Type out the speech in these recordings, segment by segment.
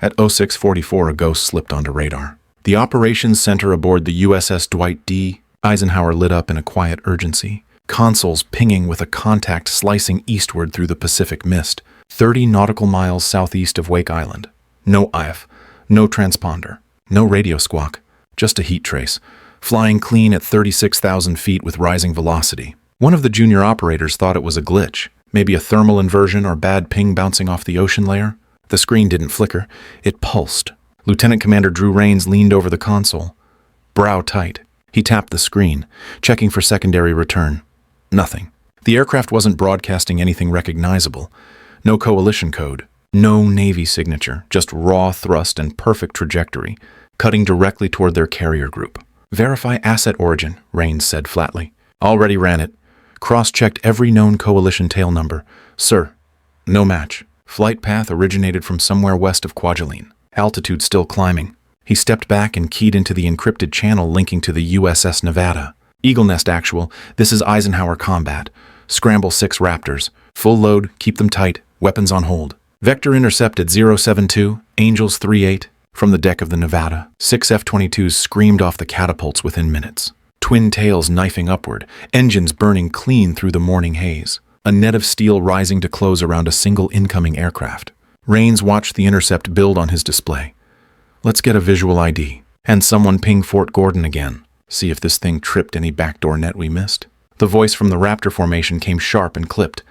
At 0644, a ghost slipped onto radar. The operations center aboard the USS Dwight D. Eisenhower lit up in a quiet urgency. Consoles pinging with a contact slicing eastward through the Pacific mist, 30 nautical miles southeast of Wake Island. No IF, no transponder, no radio squawk, just a heat trace, flying clean at 36,000 feet with rising velocity. One of the junior operators thought it was a glitch, maybe a thermal inversion or bad ping bouncing off the ocean layer. The screen didn't flicker, it pulsed. Lieutenant Commander Drew Rains leaned over the console. Brow tight, he tapped the screen, checking for secondary return. Nothing. The aircraft wasn't broadcasting anything recognizable. No coalition code, no Navy signature, just raw thrust and perfect trajectory, cutting directly toward their carrier group. Verify asset origin, Rains said flatly. Already ran it. Cross-checked every known coalition tail number. Sir, no match. Flight path originated from somewhere west of Kwajalein. Altitude still climbing. He stepped back and keyed into the encrypted channel linking to the USS Nevada. Eagle Nest actual, this is Eisenhower combat. Scramble 6 Raptors. Full load, keep them tight, weapons on hold. Vector intercepted 072, Angels 38. From the deck of the Nevada, 6 F-22s screamed off the catapults within minutes. Twin tails knifing upward, engines burning clean through the morning haze. A net of steel rising to close around a single incoming aircraft. Rains watched the intercept build on his display. Let's get a visual ID. And someone ping Fort Gordon again. See if this thing tripped any backdoor net we missed. The voice from the Raptor formation came sharp and clipped.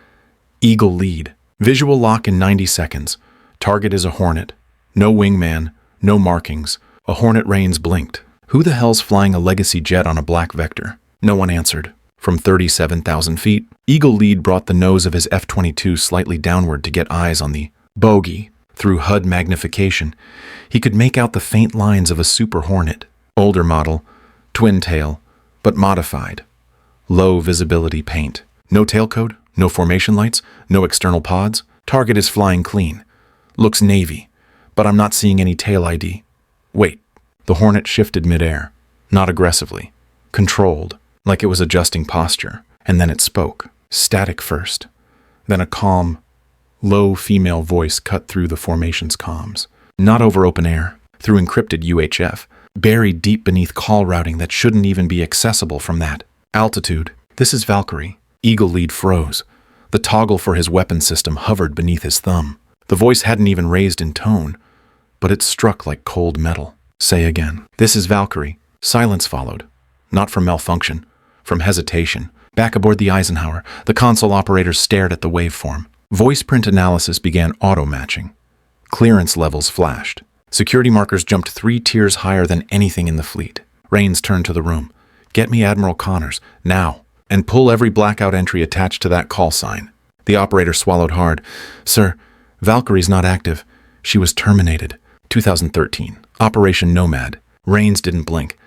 Eagle lead. Visual lock in 90 seconds. Target is a Hornet. No wingman, no markings. A Hornet. Rains blinked. Who the hell's flying a legacy jet on a black vector? No one answered. From 37,000 feet, Eagle lead brought the nose of his F-22 slightly downward to get eyes on the bogey. Through HUD magnification, he could make out the faint lines of a Super Hornet. Older model, twin tail, but modified. Low visibility paint. No tailcode, no formation lights, no external pods. Target is flying clean. Looks Navy, but I'm not seeing any tail ID. Wait, the Hornet shifted midair. Not aggressively. Controlled, like it was adjusting posture. And then it spoke. Static first. Then a calm, low female voice cut through the formation's comms. Not over open air, through encrypted UHF, buried deep beneath call routing that shouldn't even be accessible from that altitude. This is Valkyrie. Eagle lead froze. The toggle for his weapon system hovered beneath his thumb. The voice hadn't even raised in tone, but it struck like cold metal. Say again. This is Valkyrie. Silence followed. Not from malfunction, from hesitation. Back aboard the Eisenhower, the console operator stared at the waveform. Voice print analysis began auto-matching. Clearance levels flashed. Security markers jumped 3 tiers higher than anything in the fleet. Rains turned to the room. Get me Admiral Connors, now, and pull every blackout entry attached to that call sign. The operator swallowed hard. Sir, Valkyrie's not active. She was terminated. 2013. Operation Nomad. Rains didn't blink.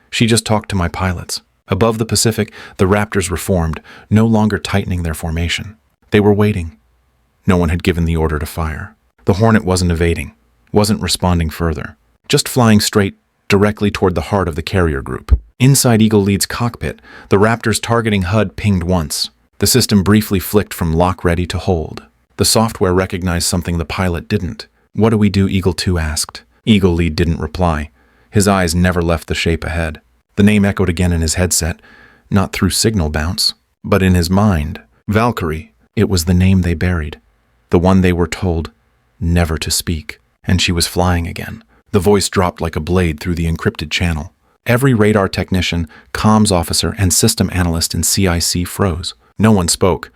She just talked to my pilots. Above the Pacific, the Raptors reformed, no longer tightening their formation. They were waiting. No one had given the order to fire. The Hornet wasn't evading, wasn't responding further, just flying straight, directly toward the heart of the carrier group. Inside Eagle lead's cockpit, the Raptor's targeting HUD pinged once. The system briefly flicked from lock ready to hold. The software recognized something the pilot didn't. What do we do? Eagle 2 asked. Eagle lead didn't reply. His eyes never left the shape ahead. The name echoed again in his headset, not through signal bounce, but in his mind. Valkyrie. It was the name they buried. The one they were told never to speak. And she was flying again. The voice dropped like a blade through the encrypted channel. Every radar technician, comms officer, and system analyst in CIC froze. No one spoke.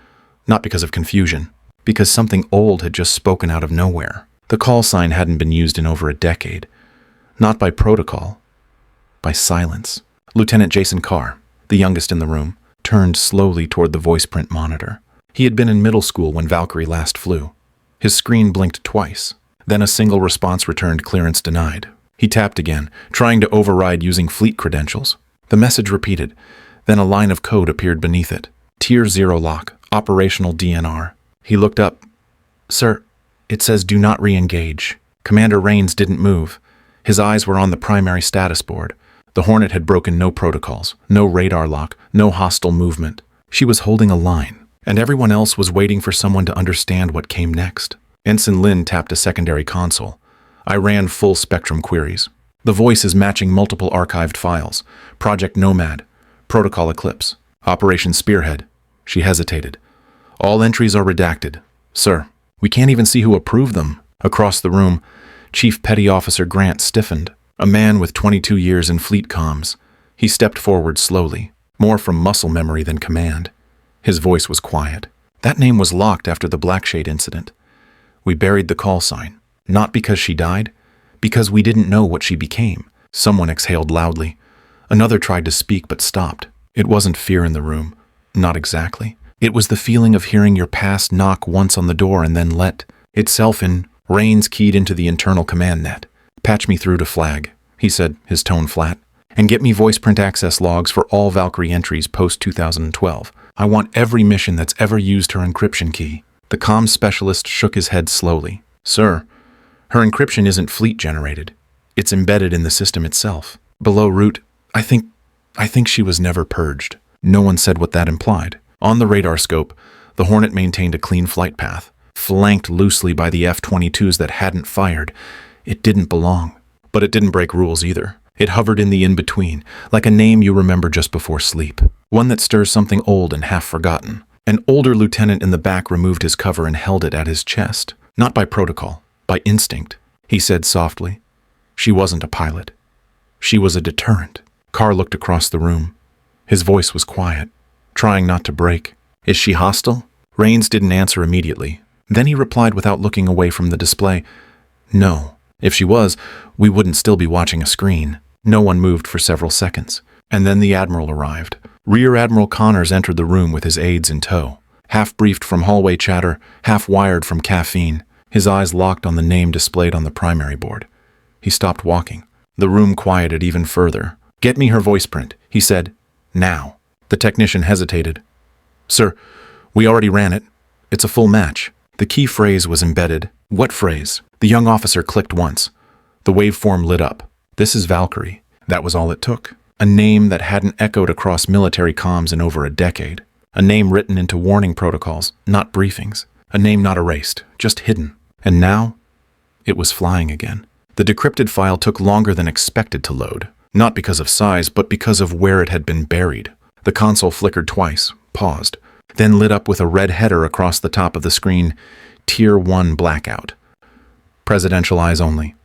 Not because of confusion. Because something old had just spoken out of nowhere. The call sign hadn't been used in over a decade. Not by protocol. By silence. Lieutenant Jason Carr, the youngest in the room, turned slowly toward the voice print monitor. He had been in middle school when Valkyrie last flew. His screen blinked twice. Then a single response returned clearance denied. He tapped again, trying to override using fleet credentials. The message repeated. Then a line of code appeared beneath it. Tier 0 lock, operational DNR. He looked up. Sir, it says do not re-engage. Commander Rains didn't move. His eyes were on the primary status board. The Hornet had broken no protocols, no radar lock, no hostile movement. She was holding a line, and everyone else was waiting for someone to understand what came next. Ensign Lin tapped a secondary console. I ran full spectrum queries. The voice is matching multiple archived files. Project Nomad, Protocol Eclipse, Operation Spearhead. She hesitated. All entries are redacted. Sir, we can't even see who approved them. Across the room, Chief Petty Officer Grant stiffened, a man with 22 years in fleet comms. He stepped forward slowly, more from muscle memory than command. His voice was quiet. That name was locked after the Blackshade incident. We buried the call sign, not because she died, because we didn't know what she became. Someone exhaled loudly. Another tried to speak but stopped. It wasn't fear in the room. Not exactly. It was the feeling of hearing your past knock once on the door and then let itself in. Rains keyed into the internal command net. Patch me through to flag, he said, his tone flat. And get me voice print access logs for all Valkyrie entries post-2012. I want every mission that's ever used her encryption key. The comms specialist shook his head slowly. Sir, her encryption isn't fleet-generated. It's embedded in the system itself. Below root, I think she was never purged. No one said what that implied. On the radar scope, the Hornet maintained a clean flight path, flanked loosely by the F-22s that hadn't fired. It didn't belong. But it didn't break rules either. It hovered in the in-between, like a name you remember just before sleep. One that stirs something old and half-forgotten. An older lieutenant in the back removed his cover and held it at his chest. Not by protocol, by instinct. He said softly, she wasn't a pilot. She was a deterrent. Carr looked across the room. His voice was quiet, trying not to break. Is she hostile? Rains didn't answer immediately. Then he replied without looking away from the display. No. If she was, we wouldn't still be watching a screen. No one moved for several seconds. And then the Admiral arrived. Rear Admiral Connors entered the room with his aides in tow. Half-briefed from hallway chatter, half-wired from caffeine. His eyes locked on the name displayed on the primary board. He stopped walking. The room quieted even further. Get me her voice print, he said. Now. The technician hesitated. Sir, we already ran it. It's a full match. The key phrase was embedded. What phrase? The young officer clicked once. The waveform lit up. This is Valkyrie. That was all it took. A name that hadn't echoed across military comms in over a decade. A name written into warning protocols, not briefings. A name not erased, just hidden. And now, it was flying again. The decrypted file took longer than expected to load. Not because of size, but because of where it had been buried. The console flickered twice, paused, then lit up with a red header across the top of the screen. Tier 1 blackout. Presidential eyes only.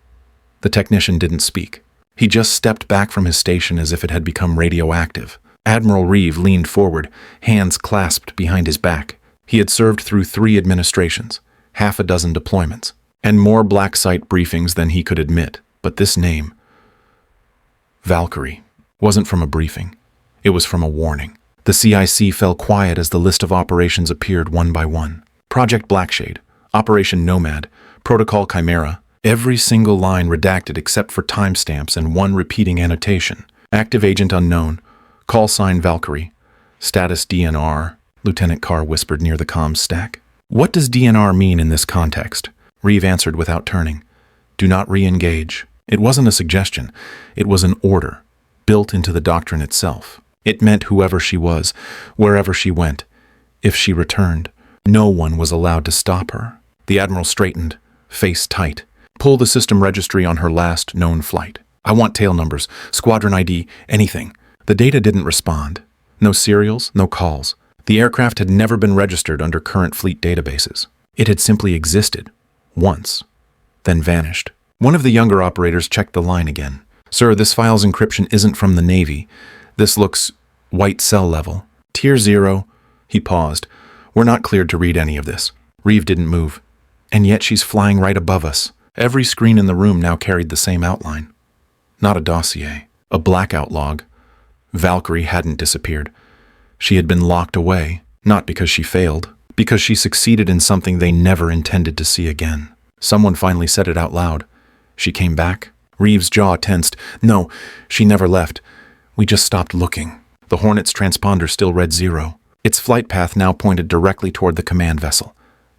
The technician didn't speak. He just stepped back from his station as if it had become radioactive. Admiral Reeve leaned forward, hands clasped behind his back. He had served through 3 administrations, half a dozen deployments, and more black site briefings than he could admit. But this name, Valkyrie, wasn't from a briefing. It was from a warning. The CIC fell quiet as the list of operations appeared one by one. Project Blackshade, Operation Nomad, Protocol Chimera, every single line redacted except for timestamps and one repeating annotation. Active agent unknown, call sign Valkyrie, status DNR, Lieutenant Carr whispered near the comms stack. What does DNR mean in this context? Reeve answered without turning. Do not re-engage. It wasn't a suggestion. It was an order, built into the doctrine itself. It meant whoever she was, wherever she went, if she returned, no one was allowed to stop her. The Admiral straightened, face tight. Pull the system registry on her last known flight. I want tail numbers, squadron ID, anything. The data didn't respond. No serials, no calls. The aircraft had never been registered under current fleet databases. It had simply existed. Once. Then vanished. One of the younger operators checked the line again. Sir, this file's encryption isn't from the Navy. This looks white cell level. Tier 0. He paused. We're not cleared to read any of this. Reeve didn't move. And yet she's flying right above us. Every screen in the room now carried the same outline. Not a dossier. A blackout log. Valkyrie hadn't disappeared. She had been locked away, not because she failed, because she succeeded in something they never intended to see again. Someone finally said it out loud. She came back. Reeve's jaw tensed. No, she never left. We just stopped looking. The Hornet's transponder still read 0. Its flight path now pointed directly toward the command vessel.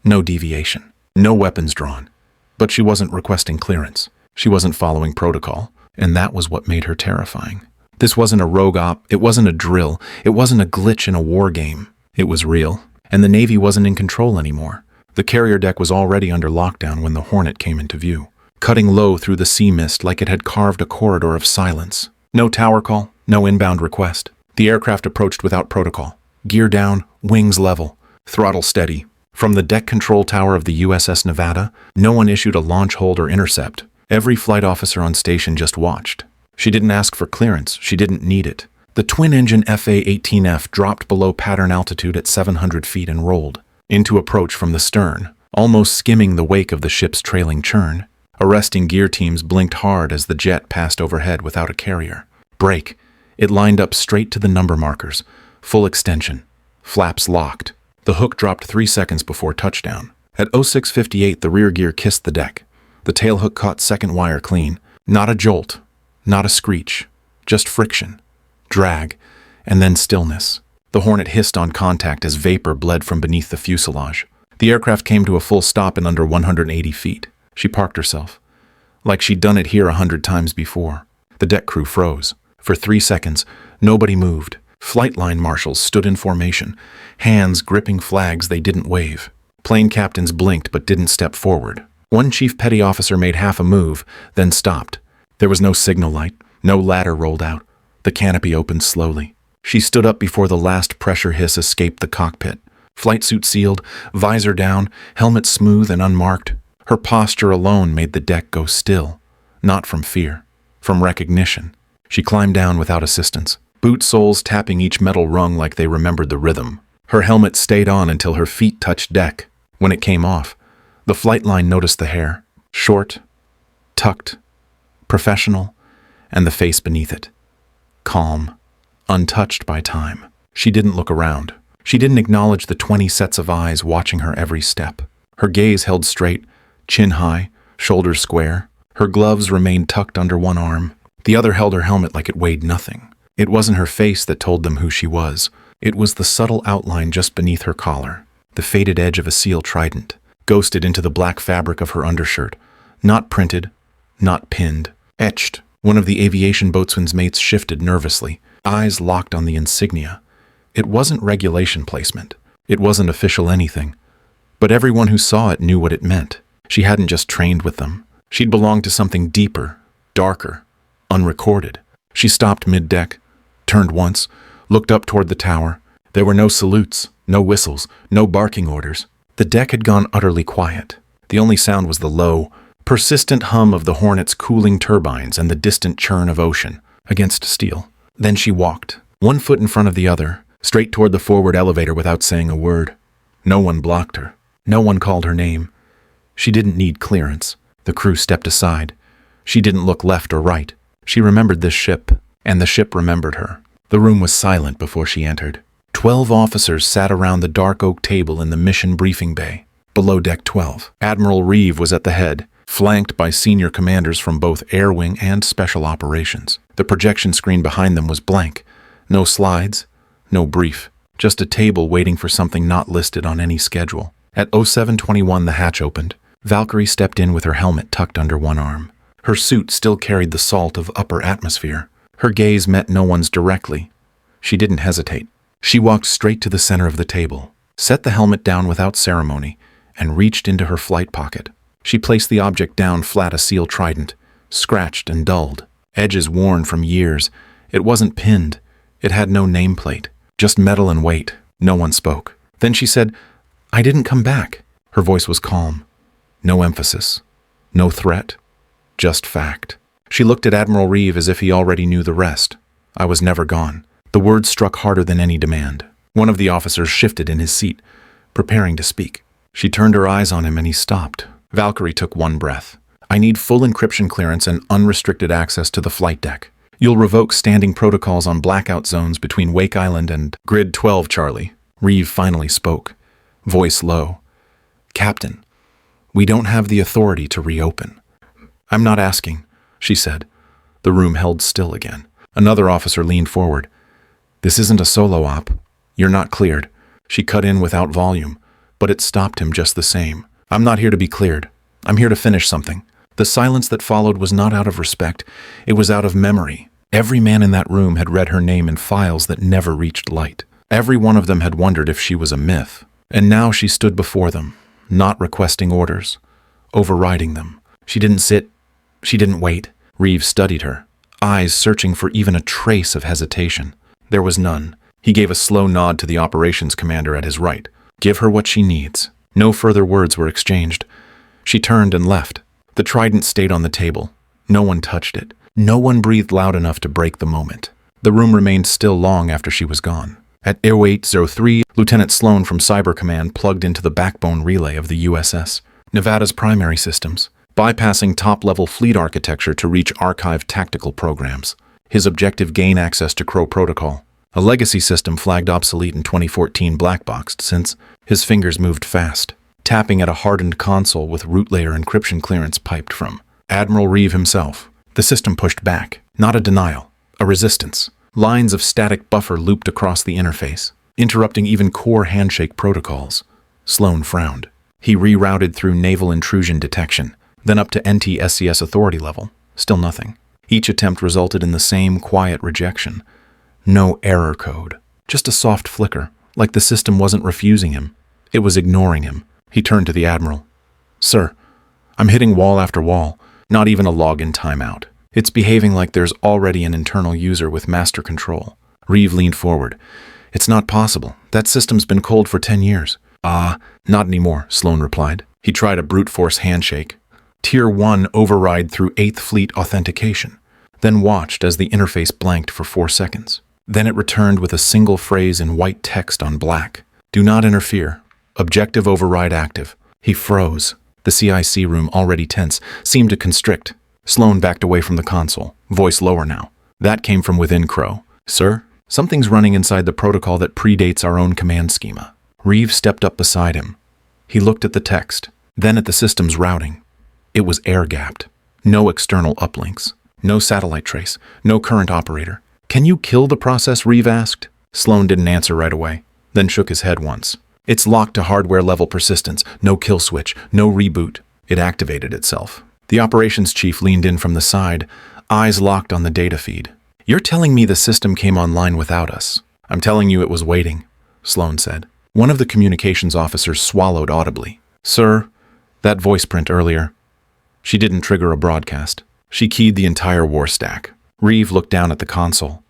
No deviation. No weapons drawn. But she wasn't requesting clearance. She wasn't following protocol. And that was what made her terrifying. This wasn't a rogue op. It wasn't a drill. It wasn't a glitch in a war game. It was real. And the Navy wasn't in control anymore. The carrier deck was already under lockdown when the Hornet came into view. cutting low through the sea mist like it had carved a corridor of silence. No tower call, no inbound request. The aircraft approached without protocol. Gear down, wings level, throttle steady. From the deck control tower of the USS Nevada, no one issued a launch hold or intercept. Every flight officer on station just watched. She didn't ask for clearance. She didn't need it. The twin-engine FA-18F dropped below pattern altitude at 700 feet and rolled into approach from the stern, almost skimming the wake of the ship's trailing churn. Arresting gear teams blinked hard as the jet passed overhead without a carrier. Brake. It lined up straight to the number markers. Full extension. Flaps locked. The hook dropped 3 seconds before touchdown. At 06:58, the rear gear kissed the deck. The tailhook caught second wire clean. Not a jolt. Not a screech. Just friction. Drag. And then stillness. The Hornet hissed on contact as vapor bled from beneath the fuselage. The aircraft came to a full stop in under 180 feet. She parked herself. Like she'd done it here 100 times before. The deck crew froze. For 3 seconds, nobody moved. Flight line marshals stood in formation, hands gripping flags they didn't wave. Plane captains blinked but didn't step forward. One chief petty officer made half a move, then stopped. There was no signal light, no ladder rolled out. The canopy opened slowly. She stood up before the last pressure hiss escaped the cockpit. Flight suit sealed, visor down, helmet smooth and unmarked. Her posture alone made the deck go still. Not from fear, from recognition. She climbed down without assistance, boot soles tapping each metal rung like they remembered the rhythm. Her helmet stayed on until her feet touched deck. When it came off, the flight line noticed the hair. Short, tucked, professional, and the face beneath it. Calm, untouched by time. She didn't look around. She didn't acknowledge the 20 sets of eyes watching her every step. Her gaze held straight, chin high, shoulders square. Her gloves remained tucked under one arm. The other held her helmet like it weighed nothing. It wasn't her face that told them who she was. It was the subtle outline just beneath her collar, the faded edge of a seal trident, ghosted into the black fabric of her undershirt. Not printed, not pinned, etched. One of the aviation boatswain's mates shifted nervously, eyes locked on the insignia. It wasn't regulation placement. It wasn't official anything. But everyone who saw it knew what it meant. She hadn't just trained with them. She'd belonged to something deeper, darker, unrecorded. She stopped mid-deck, turned once, looked up toward the tower. There were no salutes, no whistles, no barking orders. The deck had gone utterly quiet. The only sound was the low, persistent hum of the Hornet's cooling turbines and the distant churn of ocean against steel. Then she walked, one foot in front of the other, straight toward the forward elevator without saying a word. No one blocked her. No one called her name. She didn't need clearance. The crew stepped aside. She didn't look left or right. She remembered this ship, and the ship remembered her. The room was silent before she entered. 12 officers sat around the dark oak table in the mission briefing bay. Below deck 12, Admiral Reeve was at the head, flanked by senior commanders from both Air Wing and Special Operations. The projection screen behind them was blank. No slides, no brief. Just a table waiting for something not listed on any schedule. At 07:21, the hatch opened. Valkyrie stepped in with her helmet tucked under one arm. Her suit still carried the salt of upper atmosphere. Her gaze met no one's directly. She didn't hesitate. She walked straight to the center of the table, set the helmet down without ceremony, and reached into her flight pocket. She placed the object down flat, a seal trident, scratched and dulled, edges worn from years. It wasn't pinned. It had no nameplate, just metal and weight. No one spoke. Then she said, "I didn't come back." Her voice was calm. No emphasis. No threat. Just fact. She looked at Admiral Reeve as if he already knew the rest. "I was never gone." The words struck harder than any demand. One of the officers shifted in his seat, preparing to speak. She turned her eyes on him and he stopped. Valkyrie took one breath. "I need full encryption clearance and unrestricted access to the flight deck. You'll revoke standing protocols on blackout zones between Wake Island and Grid 12, Charlie." Reeve finally spoke, voice low. "Captain, we don't have the authority to reopen." "I'm not asking," she said. The room held still again. Another officer leaned forward. "This isn't a solo op. You're not cleared." She cut in without volume, but it stopped him just the same. "I'm not here to be cleared. I'm here to finish something." The silence that followed was not out of respect. It was out of memory. Every man in that room had read her name in files that never reached light. Every one of them had wondered if she was a myth. And now she stood before them, not requesting orders, overriding them. She didn't sit. She didn't wait. Reeves studied her, eyes searching for even a trace of hesitation. There was none. He gave a slow nod to the operations commander at his right. Give her what she needs. No further words were exchanged. She turned and left. The trident stayed on the table. No one touched it. No one breathed loud enough to break the moment. The room remained still long after she was gone. At 0803, Lieutenant Sloan from Cyber Command plugged into the backbone relay of the USS Nevada's primary systems, bypassing top-level fleet architecture to reach archived tactical programs. His objective: gain access to Crow Protocol, a legacy system flagged obsolete in 2014, blackboxed since. His fingers moved fast, tapping at a hardened console with root layer encryption clearance piped from Admiral Reeve himself. The system pushed back, not a denial, a resistance. Lines of static buffer looped across the interface, interrupting even core handshake protocols. Sloan frowned. He rerouted through naval intrusion detection, then up to NTSCS authority level. Still nothing. Each attempt resulted in the same quiet rejection. No error code, just a soft flicker, like the system wasn't refusing him. It was ignoring him. He turned to the Admiral. Sir, I'm hitting wall after wall, not even a login timeout. It's behaving like there's already an internal user with master control. Reeve leaned forward. It's not possible. That system's been cold for 10 years. Not anymore, Sloan replied. He tried a brute force handshake. Tier 1 override through 8th Fleet authentication, then watched as the interface blanked for 4 seconds. Then it returned with a single phrase in white text on black. Do not interfere. Objective override active. He froze. The CIC room, already tense, seemed to constrict. Sloan backed away from the console, voice lower now. That came from within Crow. Sir, something's running inside the protocol that predates our own command schema. Reeve stepped up beside him. He looked at the text, then at the system's routing. It was air-gapped. No external uplinks. No satellite trace. No current operator. Can you kill the process? Reeve asked. Sloan didn't answer right away, then shook his head once. It's locked to hardware-level persistence. No kill switch. No reboot. It activated itself. The operations chief leaned in from the side, eyes locked on the data feed. You're telling me the system came online without us? I'm telling you it was waiting, Sloan said. One of the communications officers swallowed audibly. Sir, that voice print earlier. She didn't trigger a broadcast. She keyed the entire war stack. Reeve looked down at the console,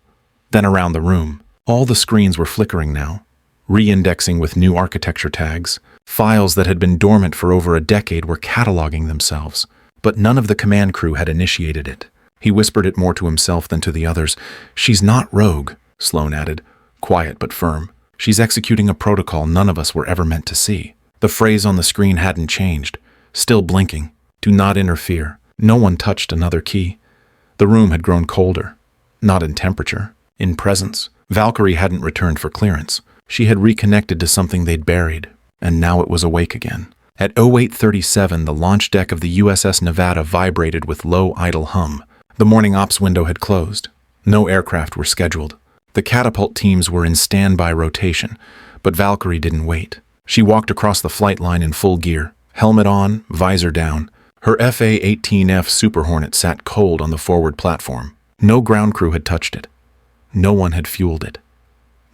then around the room. All the screens were flickering now, re-indexing with new architecture tags. Files that had been dormant for over a decade were cataloging themselves. But none of the command crew had initiated it. He whispered it more to himself than to the others. She's not rogue, Sloan added, quiet but firm. She's executing a protocol none of us were ever meant to see. The phrase on the screen hadn't changed, still blinking. Do not interfere. No one touched another key. The room had grown colder, not in temperature, in presence. Valkyrie hadn't returned for clearance. She had reconnected to something they'd buried, and now it was awake again. At 0837, the launch deck of the USS Nevada vibrated with low idle hum. The morning ops window had closed. No aircraft were scheduled. The catapult teams were in standby rotation, but Valkyrie didn't wait. She walked across the flight line in full gear, helmet on, visor down. Her FA-18F Super Hornet sat cold on the forward platform. No ground crew had touched it. No one had fueled it.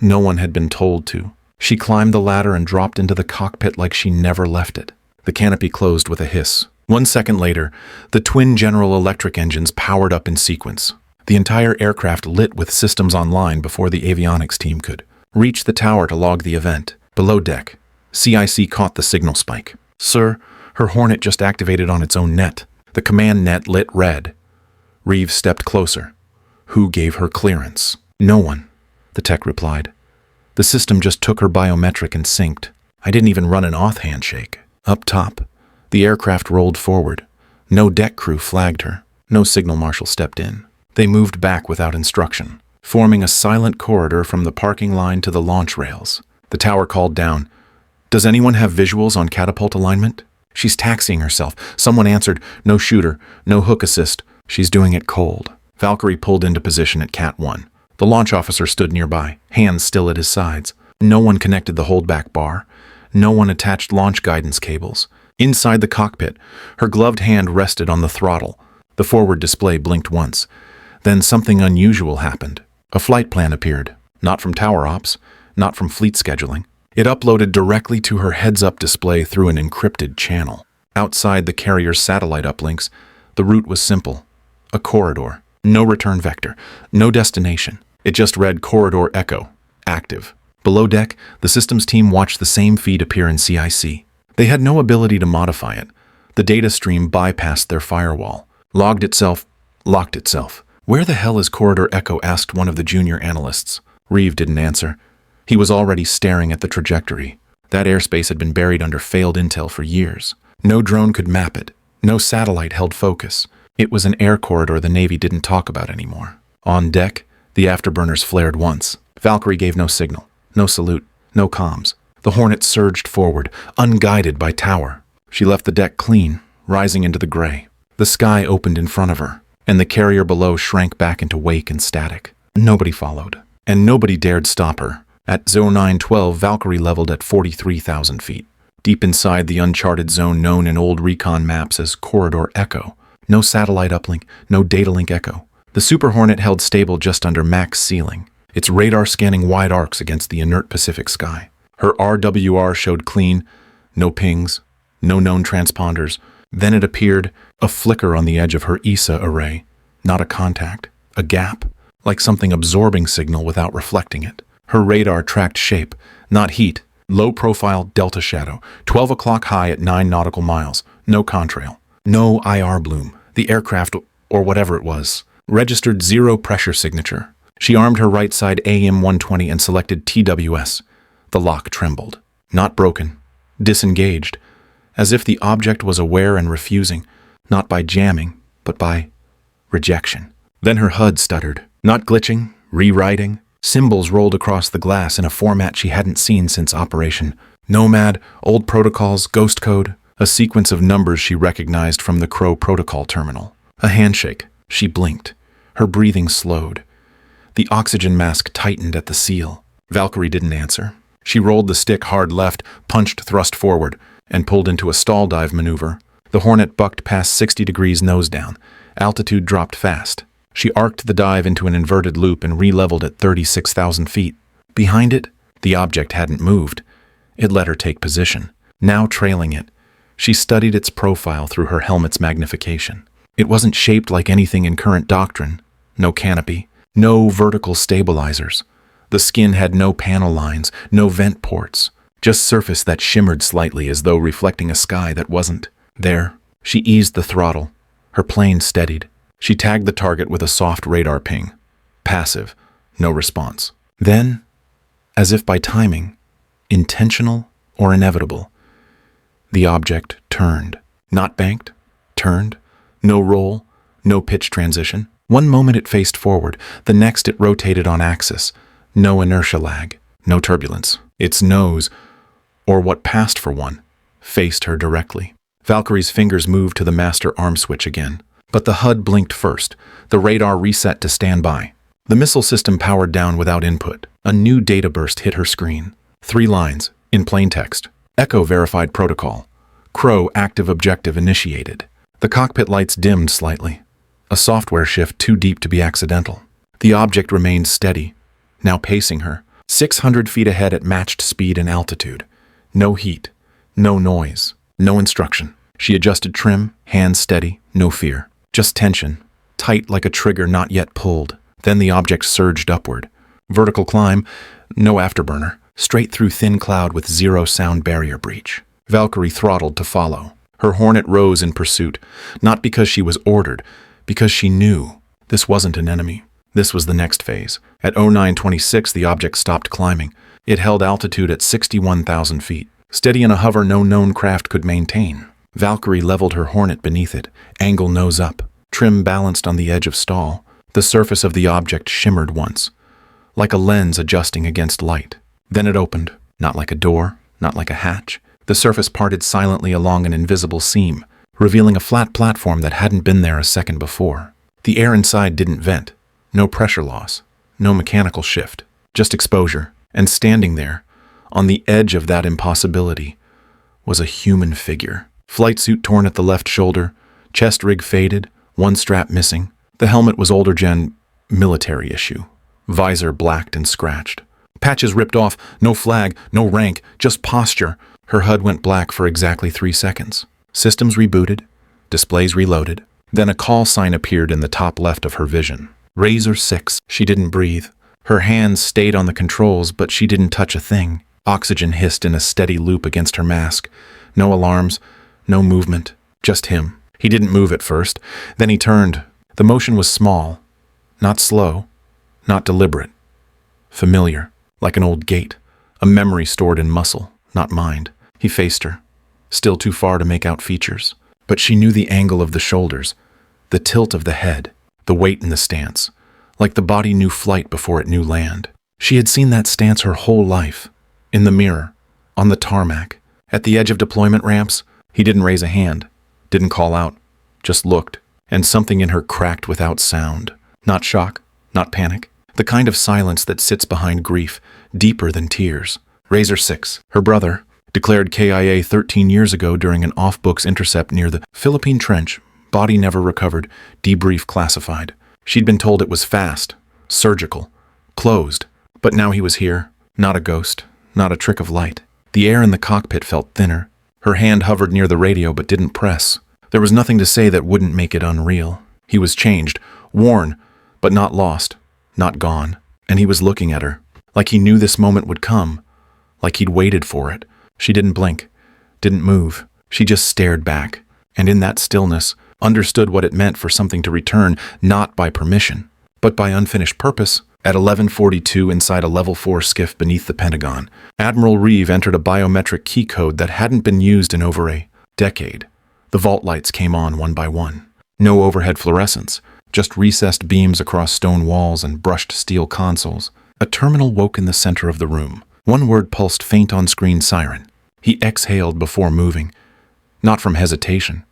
No one had been told to. She climbed the ladder and dropped into the cockpit like she never left it. The canopy closed with a hiss. 1 second later, the twin General Electric engines powered up in sequence. The entire aircraft lit with systems online before the avionics team could reach the tower to log the event. Below deck, CIC caught the signal spike. Sir, her Hornet just activated on its own net. The command net lit red. Reeves stepped closer. Who gave her clearance? No one, the tech replied. The system just took her biometric and synced. I didn't even run an auth handshake. Up top, the aircraft rolled forward. No deck crew flagged her. No signal marshal stepped in. They moved back without instruction, forming a silent corridor from the parking line to the launch rails. The tower called down. Does anyone have visuals on catapult alignment? She's taxiing herself. Someone answered. No shooter. No hook assist. She's doing it cold. Valkyrie pulled into position at Cat 1. The launch officer stood nearby, hands still at his sides. No one connected the holdback bar. No one attached launch guidance cables. Inside the cockpit, her gloved hand rested on the throttle. The forward display blinked once. Then something unusual happened. A flight plan appeared. Not from tower ops, not from fleet scheduling. It uploaded directly to her heads-up display through an encrypted channel. Outside the carrier's satellite uplinks, the route was simple. A corridor. No return vector. No destination. It just read Corridor Echo. Active. Below deck, the systems team watched the same feed appear in CIC. They had no ability to modify it. The data stream bypassed their firewall. Logged itself. Locked itself. "Where the hell is Corridor Echo?" asked one of the junior analysts. Reeve didn't answer. He was already staring at the trajectory. That airspace had been buried under failed intel for years. No drone could map it. No satellite held focus. It was an air corridor the Navy didn't talk about anymore. On deck, the afterburners flared once. Valkyrie gave no signal. No salute. No comms. The Hornet surged forward, unguided by tower. She left the deck clean, rising into the gray. The sky opened in front of her, and the carrier below shrank back into wake and static. Nobody followed, and nobody dared stop her. At 0912, Valkyrie leveled at 43,000 feet, deep inside the uncharted zone known in old recon maps as Corridor Echo. No satellite uplink, no data link echo. The Super Hornet held stable just under max ceiling, its radar scanning wide arcs against the inert Pacific sky. Her RWR showed clean, no pings, no known transponders. Then it appeared, a flicker on the edge of her ESA array. Not a contact, a gap, like something absorbing signal without reflecting it. Her radar tracked shape, not heat. Low profile delta shadow, 12 o'clock high at 9 nautical miles. No contrail. No IR bloom. The aircraft, or whatever it was, registered zero pressure signature. She armed her right side AM-120 and selected TWS. The lock trembled. Not broken. Disengaged. As if the object was aware and refusing, not by jamming, but by rejection. Then her HUD stuttered. Not glitching, rewriting. Symbols rolled across the glass in a format she hadn't seen since Operation Nomad, old protocols, ghost code, a sequence of numbers she recognized from the Crow protocol terminal. A handshake. She blinked. Her breathing slowed. The oxygen mask tightened at the seal. Valkyrie didn't answer. She rolled the stick hard left, punched thrust forward, and pulled into a stall dive maneuver. The Hornet bucked past 60 degrees nose down. Altitude dropped fast. She arced the dive into an inverted loop and re-leveled at 36,000 feet. Behind it, the object hadn't moved. It let her take position. Now trailing it, she studied its profile through her helmet's magnification. It wasn't shaped like anything in current doctrine. No canopy, no vertical stabilizers. The skin had no panel lines, no vent ports, just surface that shimmered slightly as though reflecting a sky that wasn't there. She eased the throttle. Her plane steadied. She tagged the target with a soft radar ping. Passive. No response. Then, as if by timing, intentional or inevitable, the object turned. Not banked. Turned. No roll. No pitch transition. One moment it faced forward. The next it rotated on axis. No inertia lag. No turbulence. Its nose, or what passed for one, faced her directly. Valkyrie's fingers moved to the master arm switch again. But the HUD blinked first. The radar reset to standby. The missile system powered down without input. A new data burst hit her screen. 3 lines, in plain text. Echo verified protocol. Crow active objective initiated. The cockpit lights dimmed slightly. A software shift too deep to be accidental. The object remained steady, now pacing her. 600 feet ahead at matched speed and altitude. No heat. No noise. No instruction. She adjusted trim, hands steady, no fear. Just tension, tight like a trigger not yet pulled. Then the object surged upward. Vertical climb, no afterburner. Straight through thin cloud with zero sound barrier breach. Valkyrie throttled to follow. Her Hornet rose in pursuit, not because she was ordered, because she knew this wasn't an enemy. This was the next phase. At 0926, the object stopped climbing. It held altitude at 61,000 feet. Steady in a hover no known craft could maintain. Valkyrie leveled her Hornet beneath it, angle nose up. Trim balanced on the edge of stall. The surface of the object shimmered once, like a lens adjusting against light. Then it opened, not like a door, not like a hatch. The surface parted silently along an invisible seam, revealing a flat platform that hadn't been there a second before. The air inside didn't vent. No pressure loss. No mechanical shift. Just exposure. And standing there, on the edge of that impossibility, was a human figure. Flight suit torn at the left shoulder, chest rig faded, one strap missing. The helmet was older gen military issue. Visor blacked and scratched. Patches ripped off, no flag, no rank, just posture. Her HUD went black for exactly 3 seconds. Systems rebooted, displays reloaded. Then a call sign appeared in the top left of her vision. Razor 6. She didn't breathe. Her hands stayed on the controls, but she didn't touch a thing. Oxygen hissed in a steady loop against her mask. No alarms, no movement, just him. He didn't move at first. Then he turned. The motion was small, not slow, not deliberate. Familiar, like an old gait, a memory stored in muscle, not mind. He faced her, still too far to make out features. But she knew the angle of the shoulders, the tilt of the head, the weight in the stance, like the body knew flight before it knew land. She had seen that stance her whole life, in the mirror, on the tarmac, at the edge of deployment ramps. He didn't raise a hand, didn't call out, just looked, and something in her cracked without sound. Not shock, not panic, the kind of silence that sits behind grief, deeper than tears. Razor 6, her brother, declared KIA 13 years ago during an off-books intercept near the Philippine Trench. Body never recovered, debrief classified. She'd been told it was fast, surgical, closed. But now he was here, not a ghost, not a trick of light. The air in the cockpit felt thinner. Her hand hovered near the radio but didn't press. There was nothing to say that wouldn't make it unreal. He was changed, worn, but not lost, not gone. And he was looking at her, like he knew this moment would come, like he'd waited for it. She didn't blink, didn't move. She just stared back, and in that stillness, understood what it meant for something to return, not by permission, but by unfinished purpose. At 11:42 inside a Level 4 skiff beneath the Pentagon, Admiral Reeve entered a biometric key code that hadn't been used in over a decade. The vault lights came on one by one. No overhead fluorescence, just recessed beams across stone walls and brushed steel consoles. A terminal woke in the center of the room. One word pulsed faint on-screen: siren. He exhaled before moving, not from hesitation,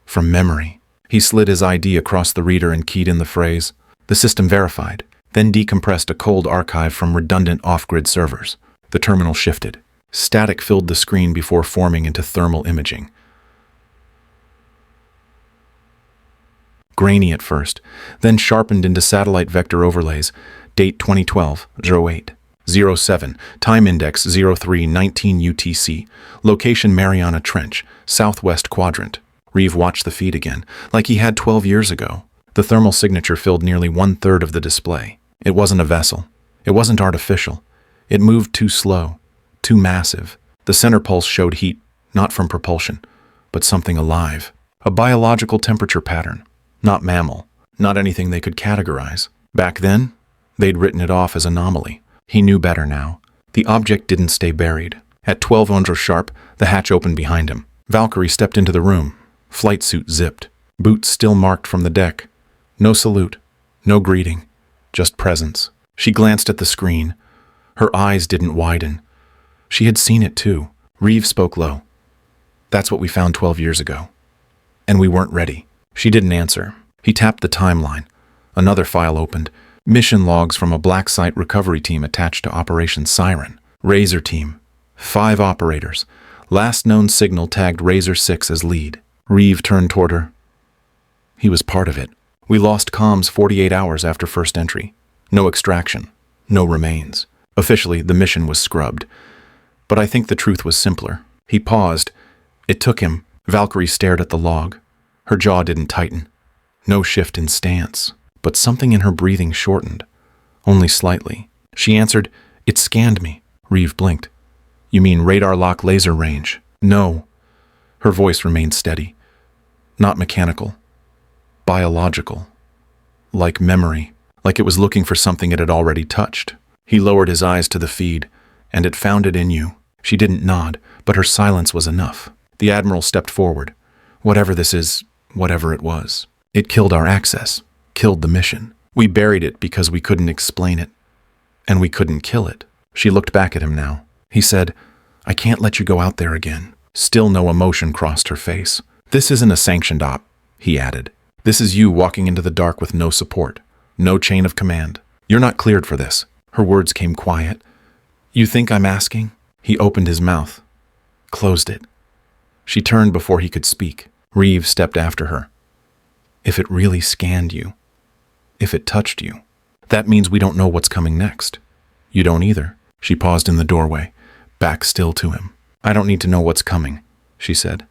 from memory. He slid his ID across the reader and keyed in the phrase. The system verified, then decompressed a cold archive from redundant off-grid servers. The terminal shifted. Static filled the screen before forming into thermal imaging. Grainy at first, then sharpened into satellite vector overlays. Date 2012-08-07, time index 0319 UTC, location Mariana Trench, southwest quadrant. Reeve watched the feed again, like he had 12 years ago. The thermal signature filled nearly 1/3 of the display. It wasn't a vessel. It wasn't artificial. It moved too slow, too massive. The center pulse showed heat, not from propulsion, but something alive. A biological temperature pattern, not mammal, not anything they could categorize. Back then, they'd written it off as anomaly. He knew better now. The object didn't stay buried. At 1200 sharp, the hatch opened behind him. Valkyrie stepped into the room. Flight suit zipped. Boots still marked from the deck. No salute. No greeting. Just presence. She glanced at the screen. Her eyes didn't widen. She had seen it too. Reeve spoke low. That's what we found 12 years ago. And we weren't ready. She didn't answer. He tapped the timeline. Another file opened. Mission logs from a black site recovery team attached to Operation Siren. Razor team. 5 operators. Last known signal tagged Razor 6 as lead. Reeve turned toward her. He was part of it. We lost comms 48 hours after first entry. No extraction. No remains. Officially, the mission was scrubbed. But I think the truth was simpler. He paused. It took him. Valkyrie stared at the log. Her jaw didn't tighten. No shift in stance. But something in her breathing shortened. Only slightly. She answered, "It scanned me." Reeve blinked. "You mean radar lock laser range?" "No." Her voice remained steady. Not mechanical. Biological. Like memory. Like it was looking for something it had already touched. He lowered his eyes to the feed, and it found it in you. She didn't nod, but her silence was enough. The Admiral stepped forward. Whatever this is, whatever it was. It killed our access. Killed the mission. We buried it because we couldn't explain it. And we couldn't kill it. She looked back at him now. He said, "I can't let you go out there again." Still no emotion crossed her face. "This isn't a sanctioned op," he added. "This is you walking into the dark with no support, no chain of command. You're not cleared for this." Her words came quiet. "You think I'm asking?" He opened his mouth, closed it. She turned before he could speak. Reeve stepped after her. "If it really scanned you, if it touched you, that means we don't know what's coming next. You don't either." She paused in the doorway, back still to him. "I don't need to know what's coming," she said.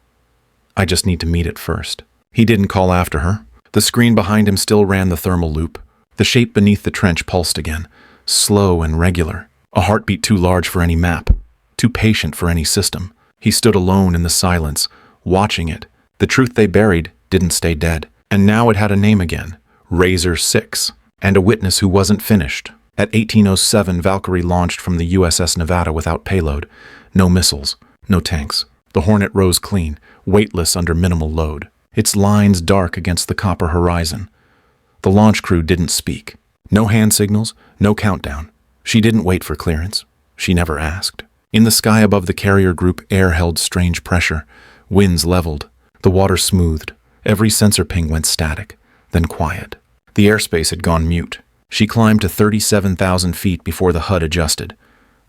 I just need to meet it first. He didn't call after her. The screen behind him still ran the thermal loop. The shape beneath the trench pulsed again, slow and regular. A heartbeat too large for any map, too patient for any system. He stood alone in the silence, watching it. The truth they buried didn't stay dead. And now it had a name again, Razor 6, and a witness who wasn't finished. At 1807, Valkyrie launched from the USS Nevada without payload. No missiles, no tanks. The Hornet rose clean, weightless under minimal load, its lines dark against the copper horizon. The launch crew didn't speak. No hand signals, no countdown. She didn't wait for clearance. She never asked. In the sky above the carrier group, air held strange pressure. Winds leveled. The water smoothed. Every sensor ping went static, then quiet. The airspace had gone mute. She climbed to 37,000 feet before the HUD adjusted.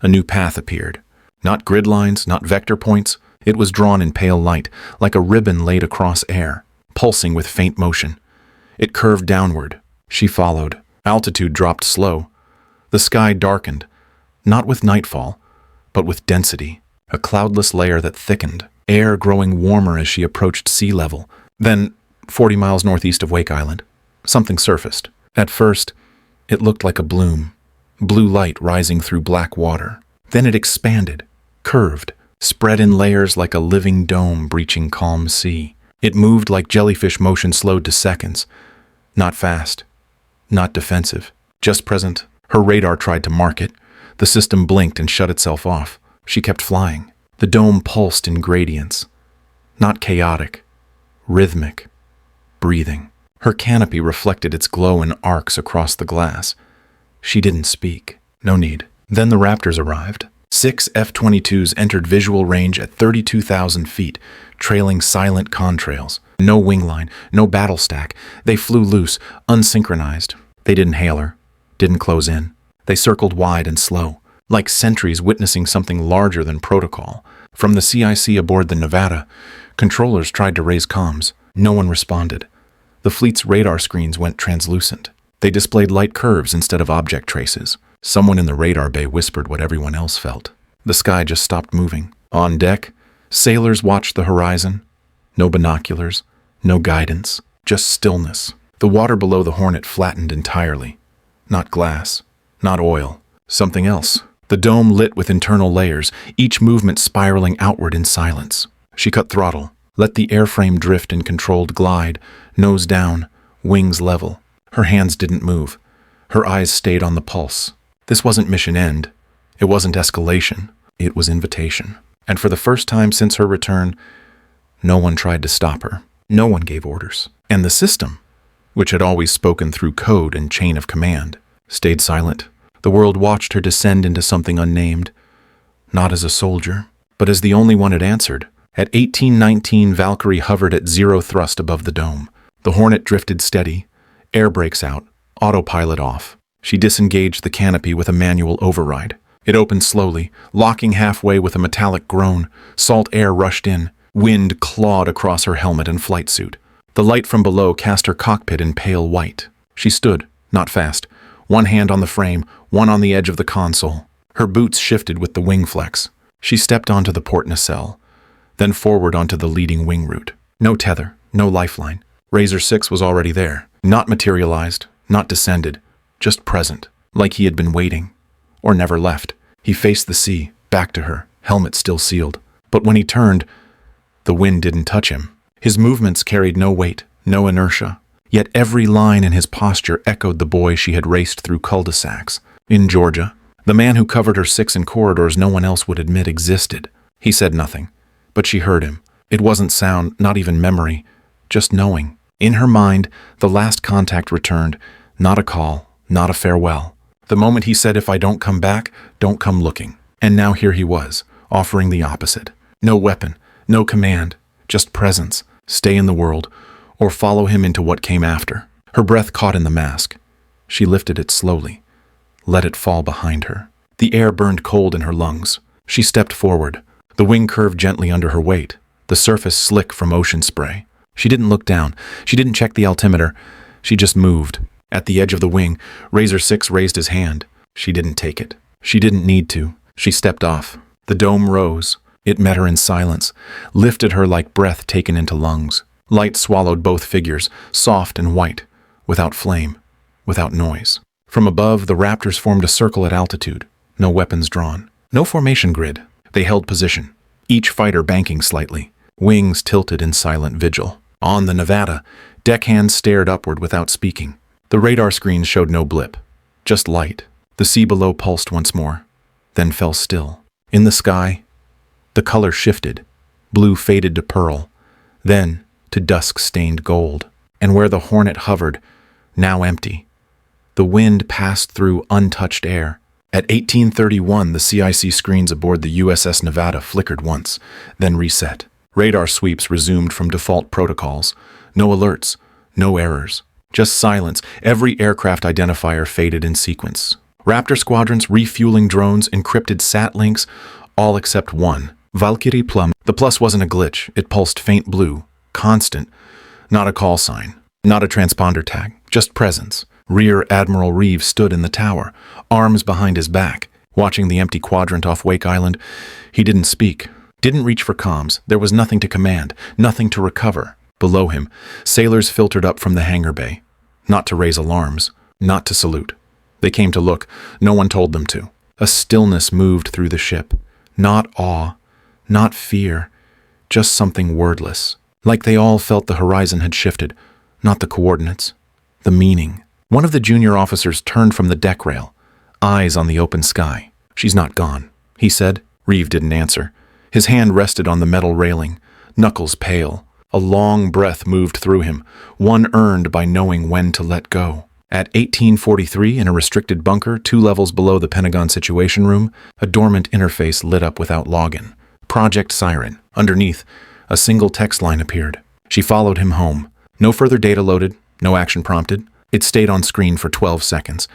A new path appeared. Not grid lines, not vector points. It was drawn in pale light, like a ribbon laid across air, pulsing with faint motion. It curved downward. She followed. Altitude dropped slow. The sky darkened, not with nightfall, but with density, a cloudless layer that thickened, air growing warmer as she approached sea level. Then, 40 miles northeast of Wake Island, something surfaced. At first, it looked like a bloom, blue light rising through black water. Then it expanded, curved, spread in layers like a living dome breaching calm sea. It moved like jellyfish motion slowed to seconds. Not fast, not defensive, just present. Her radar tried to mark it. The system blinked and shut itself off. She kept flying. The dome pulsed in gradients. Not chaotic, rhythmic, breathing. Her canopy reflected its glow in arcs across the glass. She didn't speak. No need. Then the Raptors arrived. 6 F-22s entered visual range at 32,000 feet, trailing silent contrails. No wing line, no battle stack. They flew loose, unsynchronized. They didn't hail her, didn't close in. They circled wide and slow, like sentries witnessing something larger than protocol. From the CIC aboard the Nevada, controllers tried to raise comms. No one responded. The fleet's radar screens went translucent. They displayed light curves instead of object traces. Someone in the radar bay whispered what everyone else felt. The sky just stopped moving. On deck, sailors watched the horizon. No binoculars, no guidance, just stillness. The water below the Hornet flattened entirely. Not glass, not oil, something else. The dome lit with internal layers, each movement spiraling outward in silence. She cut throttle, let the airframe drift in controlled glide, nose down, wings level. Her hands didn't move. Her eyes stayed on the pulse. This wasn't mission end. It wasn't escalation. It was invitation. And for the first time since her return, no one tried to stop her. No one gave orders. And the system, which had always spoken through code and chain of command, stayed silent. The world watched her descend into something unnamed, not as a soldier, but as the only one it answered. At 1819, Valkyrie hovered at zero thrust above the dome. The Hornet drifted steady, air brakes out, autopilot off. She disengaged the canopy with a manual override. It opened slowly, locking halfway with a metallic groan. Salt air rushed in. Wind clawed across her helmet and flight suit. The light from below cast her cockpit in pale white. She stood, not fast, one hand on the frame, one on the edge of the console. Her boots shifted with the wing flex. She stepped onto the port nacelle, then forward onto the leading wing route. No tether, no lifeline. Razor 6 was already there. Not materialized, not descended, just present, like he had been waiting, or never left. He faced the sea, back to her, helmet still sealed. But when he turned, the wind didn't touch him. His movements carried no weight, no inertia. Yet every line in his posture echoed the boy she had raced through cul-de-sacs. In Georgia, the man who covered her 6 in corridors no one else would admit existed. He said nothing, but she heard him. It wasn't sound, not even memory, just knowing. In her mind, the last contact returned, not a call, not a farewell. The moment he said, "If I don't come back, don't come looking." And now here he was, offering the opposite. No weapon, no command, just presence. Stay in the world, or follow him into what came after. Her breath caught in the mask. She lifted it slowly, let it fall behind her. The air burned cold in her lungs. She stepped forward. The wing curved gently under her weight, the surface slick from ocean spray. She didn't look down. She didn't check the altimeter. She just moved. At the edge of the wing, Razor 6 raised his hand. She didn't take it. She didn't need to. She stepped off. The dome rose, It met her in silence, lifted her like breath taken into lungs. Light swallowed both figures, soft and white, without flame, without noise. From above, the Raptors formed a circle at altitude, no weapons drawn. No formation grid. They held position, each fighter banking slightly, wings tilted in silent vigil. On the Nevada, deckhands stared upward without speaking. The radar screen showed no blip, just light. The sea below pulsed once more, then fell still. In the sky, the color shifted. Blue faded to pearl, then to dusk-stained gold. And where the Hornet hovered, now empty, the wind passed through untouched air. At 1831, the CIC screens aboard the USS Nevada flickered once, then reset. Radar sweeps resumed from default protocols. No alerts, no errors. Just silence. Every aircraft identifier faded in sequence. Raptor squadrons, refueling drones, encrypted sat links, all except one. Valkyrie plum. The plus wasn't a glitch. It pulsed faint blue, constant. Not a call sign, not a transponder tag, just presence. Rear Admiral Reeves stood in the tower, arms behind his back, watching the empty quadrant off Wake Island. He didn't speak, didn't reach for comms. There was nothing to command, nothing to recover. Below him, sailors filtered up from the hangar bay. Not to raise alarms, not to salute. They came to look. No one told them to. A stillness moved through the ship. Not awe, not fear, just something wordless. Like they all felt the horizon had shifted, not the coordinates, the meaning. One of the junior officers turned from the deck rail, eyes on the open sky. "She's not gone," he said. Reeve didn't answer. His hand rested on the metal railing, knuckles pale. A long breath moved through him, one earned by knowing when to let go. At 1843, in a restricted bunker 2 levels below the Pentagon Situation Room, a dormant interface lit up without login. Project Siren. Underneath, a single text line appeared. She followed him home. No further data loaded, no action prompted. It stayed on screen for 12 seconds.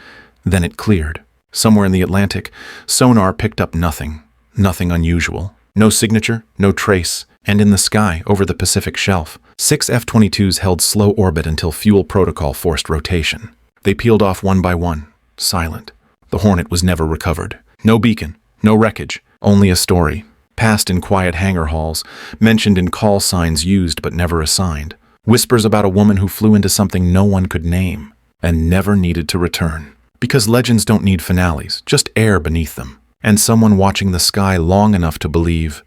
Then it cleared. Somewhere in the Atlantic, sonar picked up nothing. Nothing unusual. No signature, no trace. And in the sky, over the Pacific shelf, 6 F-22s held slow orbit until fuel protocol forced rotation. They peeled off one by one, silent. The Hornet was never recovered. No beacon, no wreckage, only a story. Passed in quiet hangar halls, mentioned in call signs used but never assigned. Whispers about a woman who flew into something no one could name and never needed to return. Because legends don't need finales, just air beneath them. And someone watching the sky long enough to believe